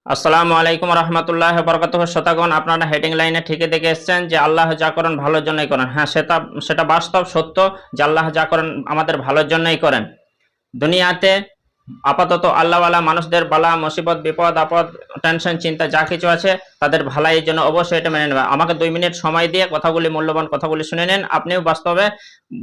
আসসালামু আলাইকুম রহমতুল্লাহ বরকাতুহ। শতাগণ, আপনারা হেডিং লাইনে ঠিকই দেখে এসেছেন যে আল্লাহ যা করেন ভালোর জন্যই করেন। হ্যাঁ, সেটা বাস্তব সত্য যে আল্লাহ যা করেন আমাদের ভালোর জন্যই করেন। দুনিয়াতে আপাতত আল্লাহওয়ালা মানুষদের বালা মুসিবত বিপদ আপদ টেনশন চিন্তা যা কিছু আছে তাদের ভালাইয়ের জন্য অবশ্যই এটা মেনে নেবে। আমাকে 2 মিনিট সময় দিয়ে কথাগুলি, মূল্যবান কথাগুলি শুনে নেন, আপনিও বাস্তবে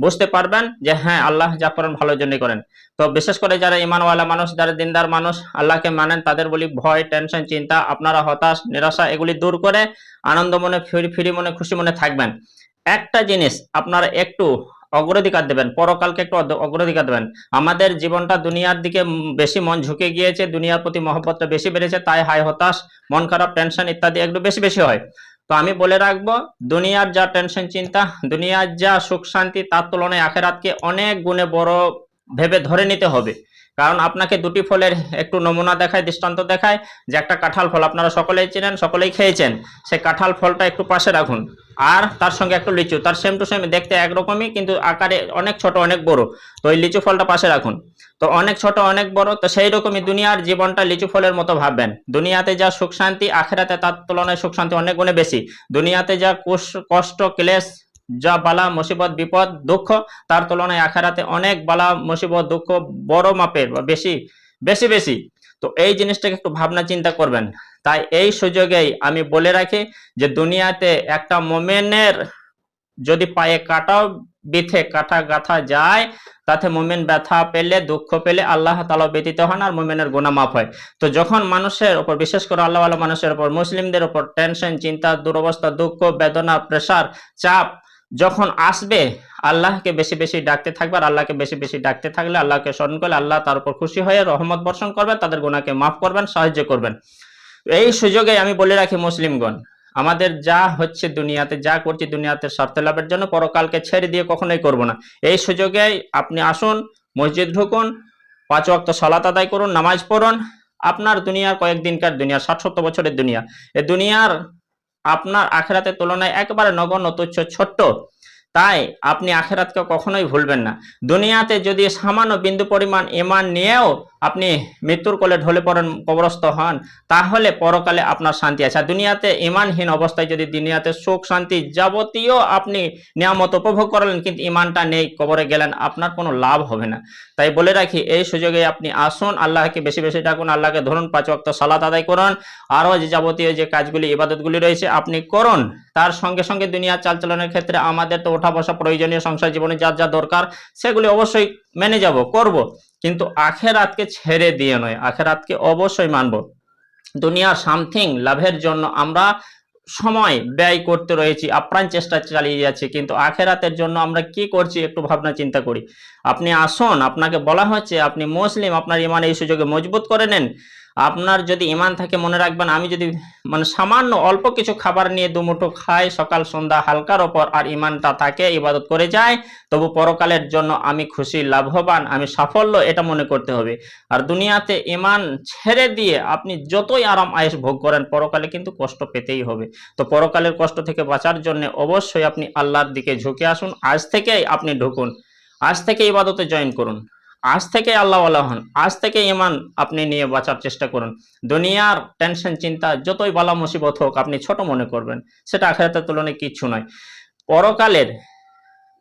বুঝতে পারবেন যে হ্যাঁ, আল্লাহ যা করেন ভালোর জন্যই করেন। তো বিশেষ করে যারা ইমানওয়ালা মানুষ, যারা দিনদার মানুষ, আল্লাহকে মানেন, তাদের বলি ভয় টেনশন চিন্তা, আপনারা হতাশ নিরাশা এগুলি দূর করে আনন্দ মনে ফ্রি মনে খুশি মনে থাকবেন। একটা জিনিস আপনারা একটু অগ্রাধিকার দেবেন, পরকালকে একটু অগ্রাধিকার দেবেন। আমাদের জীবনটা দুনিয়ার দিকে বেশি মন ঝুঁকে গিয়েছে, দুনিয়ার প্রতি মহব্বতটা বেশি বেড়েছে, তাই হাই হতাশ মন খারাপ টেনশন ইত্যাদি একটু বেশি বেশি হয়। তো আমি বলে রাখবো, দুনিয়ার যা টেনশন চিন্তা, দুনিয়ার যা সুখ শান্তি, তার তুলনায় আখেরাতকে অনেক গুণে বড় ভেবে ধরে নিতে হবে। কারণ আপনাকে দুটি ফলের একটু নমুনা দেখায়, দৃষ্টান্ত দেখায় যে একটা কাঁঠাল ফল আপনারা সকলেই চেনেন, সকলেই খেয়েছেন। সেই কাঁঠাল ফলটা একটু পাশে রাখুন, আর তার সঙ্গে একটু লিচু, তার সেম টু সেম দেখতে একরকমই কিন্তু আকারে অনেক ছোট অনেক বড়। তো ওই লিচু ফলটা পাশে রাখুন। তো অনেক ছোট অনেক বড়, তো সেই রকমই দুনিয়ার জীবনটা লিচু ফলের মতো ভাববেন। দুনিয়াতে যা সুখ শান্তি, আখেরাতে তার তুলনায় সুখ শান্তি অনেক গুণে বেশি। দুনিয়াতে যা কষ্ট ক্লেশ, যা বালা মুসিবত বিপদ দুঃখ, তার তুলনায় আখেরাতে অনেক বালা মুসিবত দুঃখ বড় মাপের বা বেশি বেশি বেশি। তো এই জিনিসটাকে একটু ভাবনা চিন্তা করবেন। তাই এই সুযোগেই আমি বলে রাখি যে দুনিয়াতে একটা মোমেনের যদি পায়ে কাটাও বিথে কাটা গাথা যায়, তাতে মোমেন ব্যথা পেলে দুঃখ পেলে আল্লাহ তাআলা ব্যতীত হন আর মোমেনের গুনাহ মাফ হয়। তো যখন মানুষের উপর, বিশেষ করে আল্লাহওয়ালা মানুষের উপর, মুসলিমদের উপর টেনশন চিন্তা দুরবস্থা দুঃখ বেদনা প্রেসার চাপ যখন আসবে, আল্লাহকে বেশি বেশি ডাকতে থাকবে। আর আল্লাহকে বেশি বেশি ডাকতে থাকলে, আল্লাহকে স্মরণ করলে, আল্লাহ তার উপর খুশি হয়ে রহমত বর্ষণ করবেন, তাদের গুনাহকে মাফ করবেন, সাহায্য করবেন। এই সুযোগে আমি বলে রাখি মুসলিমগণ, আমাদের যা হচ্ছে দুনিয়াতে, যা করছি দুনিয়াতে স্বার্থ লাভের জন্য, পরকালকে ছেড়ে দিয়ে কখনোই করব না। এই সুযোগে আপনি আসুন, মসজিদ ঢুকুন, 5 ওয়াক্ত সালাত আদায় করুন, নামাজ পড়ুন। আপনার দুনিয়ার কয়েকদিনকার দুনিয়া, 60-70 বছরের দুনিয়া, এই দুনিয়ার আপনার আখেরাতের তুলনায় একেবারে নগণ্য তুচ্ছ ছোট্ট। তাই আপনি আখেরাতকে কখনোই ভুলবেন না। দুনিয়াতে যদি সামান্য বিন্দু পরিমাণ ঈমান নিয়েও আপনি মৃত্যুর কোলে ঢলে পড়েন, কবরস্থ হন, তাহলে পরকালে আপনার শান্তি আছে। আর দুনিয়াতে ঈমানহীন অবস্থায় যদি দুনিয়াতে সুখ শান্তি যাবতীয় আপনি নিয়ামত উপভোগ করলেন কিন্তু ঈমানটা নেই, কবরে গেলেন, আপনার কোনো লাভ হবে না। তাই বলে রাখি, এই সুযোগে আপনি আসুন, আল্লাহকে বেশি বেশি ডাকুন, আল্লাহকে ধরুন, 5 ওয়াক্ত সালাত আদায় করুন, আরও যে যাবতীয় যে কাজগুলি ইবাদতগুলি রয়েছে আপনি করুন। তার সঙ্গে সঙ্গে দুনিয়ার চালচলনের ক্ষেত্রে আমাদের তো ওঠা বসা প্রয়োজনীয়, সংসার জীবনে যা যা দরকার সেগুলি অবশ্যই মেনে যাব, করব, কিন্তু আখেরাতকে ছেড়ে দিয়ে নয়, আখেরাতকে অবশ্যই মানব। দুনিয়ার সামথিং লাভের জন্য আমরা সময় ব্যয় করতে রয়েছি, আপ্রাণ চেষ্টা চালিয়ে যাচ্ছি, কিন্তু আখেরাতের জন্য আমরা কি করছি একটু ভাবনা চিন্তা করি। আপনি আসুন, আপনাকে বলা হচ্ছে আপনি মুসলিম, আপনার ঈমান এই সুযোগে মজবুত করে নেন। আপনার যদি ঈমান থাকে, মনে রাখবেন, আমি যদি সামান্য অল্প কিছু খাবার নিয়ে দুমুঠো খাই সকাল সন্ধ্যা হালকার ওপর, আর ঈমানটা থাকে, ইবাদত করে যায়, তবু পরকালের জন্য আমি খুশি লাভবান, আমি সাফল্য, এটা মনে করতে হবে। আর দুনিয়াতে ঈমান ছেড়ে দিয়ে আপনি যতই আরাম আয়েশ ভোগ করেন, পরকালে কিন্তু কষ্ট পেতেই হবে। তো পরকালের কষ্ট থেকে বাঁচার জন্য অবশ্যই আপনি আল্লাহর দিকে ঝুঁকে আসুন। আজ থেকেই আপনি ঢুকুন, আজ থেকে ইবাদতে জয়েন করুন, আজ থেকে আল্লাহওয়ালা হন, আজ থেকে ঈমান আপনি নিয়ে বাঁচার চেষ্টা করুন। দুনিয়ার টেনশন চিন্তা যতই বালা মুসিবত হোক আপনি ছোট মনে করবেন, সেটা আখিরাতের তুলনায় কিচ্ছু নয়। পরকালের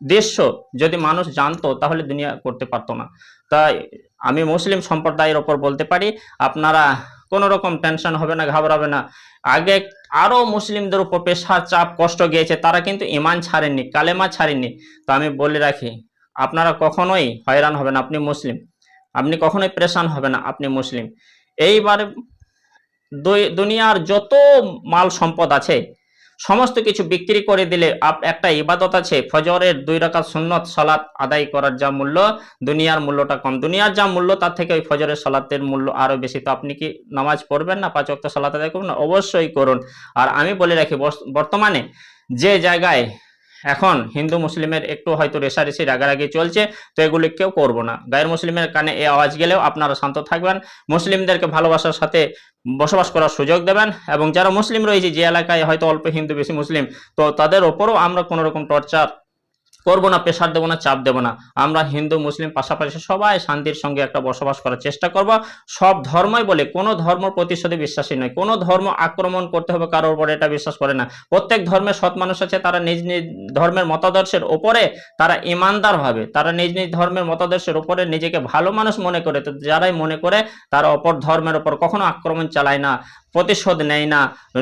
দৃশ্য যদি মানুষ জানতো তাহলে দুনিয়া করতে পারতো না। তাই আমি মুসলিম সম্প্রদায়ের ওপর বলতে পারি, আপনারা কোনো রকম টেনশন হবে না, ঘাবড়াবে না। আগে আরো মুসলিমদের উপর প্রেশার চাপ কষ্ট গিয়েছে, তারা কিন্তু ঈমান ছাড়েননি, কালেমা ছাড়েননি। তো আমি বলে রাখি, আপনারা কখনোই হয়রান হবেন, আপনি মুসলিম, আপনি কখনোই প্রেশান হবে না, আপনি মুসলিম। এইবার দুনিয়ার যত মাল সম্পদ আছে সমস্ত কিছু বিক্রি করে দিলে একটা ইবাদত আছে, ফজরের 2 রাকাত সুন্নত সালাত আদায় করার যা মূল্য, দুনিয়ার মূল্যটা কম। দুনিয়ার যা মূল্য তার থেকে ওই ফজরের সালাতের মূল্য আরো বেশি। তো আপনি কি নামাজ পড়বেন না, 5 ওয়াক্ত সালাত আদায় করবেন না? অবশ্যই করুন। আর আমি বলে রাখি, বর্তমানে যে জায়গায় এখন হিন্দু মুসলিমের একটু হয়তো রেষারেষি রাগারাগি চলছে, তো এগুলি কেউ করবো না। গায়ের মুসলিমের কানে এই আওয়াজ গেলেও আপনারা শান্ত থাকবেন, মুসলিমদেরকে ভালোবাসার সাথে বসবাস করার সুযোগ দেবেন। এবং যারা মুসলিম রয়েছে, যে এলাকায় হয়তো অল্প হিন্দু বেশি মুসলিম, তো তাদের ওপরও আমরা কোনো রকম টর্চার করবো না, প্রেশার দেবো না, চাপ দেবো না। আমরা হিন্দু মুসলিম পাশাপাশি সবাই শান্তির সঙ্গে একটা বসবাস করার চেষ্টা করব। সব ধর্মই বলে, কোনো ধর্ম প্রতিশোধে বিশ্বাসী নয়, কোনো ধর্ম আক্রমণ করতে হবে কারোর উপরে এটা বিশ্বাস করে না। প্রত্যেক ধর্মের সৎ মানুষ আছে, তারা নিজ নিজ ধর্মের মতাদর্শের ওপরে তারা ইমানদার হবে, তারা নিজ নিজ ধর্মের মতাদর্শের উপরে নিজেকে ভালো মানুষ মনে করে। তো যারাই মনে করে তারা অপর ধর্মের ওপর কখনো আক্রমণ চালায় না, প্রতিশোধ নেয় না,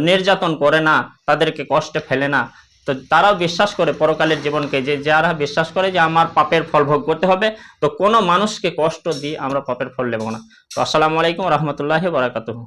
নির্যাতন করে না, তাদেরকে কষ্টে ফেলে না। তো তারাও বিশ্বাস করে পরকালের জীবনকে, যে যারা বিশ্বাস করে যে আমার পাপের ফল ভোগ করতে হবে, তো কোনো মানুষকে কষ্ট দিয়ে আমরা পাপের ফল নেব না। তো আসসালামু আলাইকুম রহমতুল্লাহি বারাকাতুহু।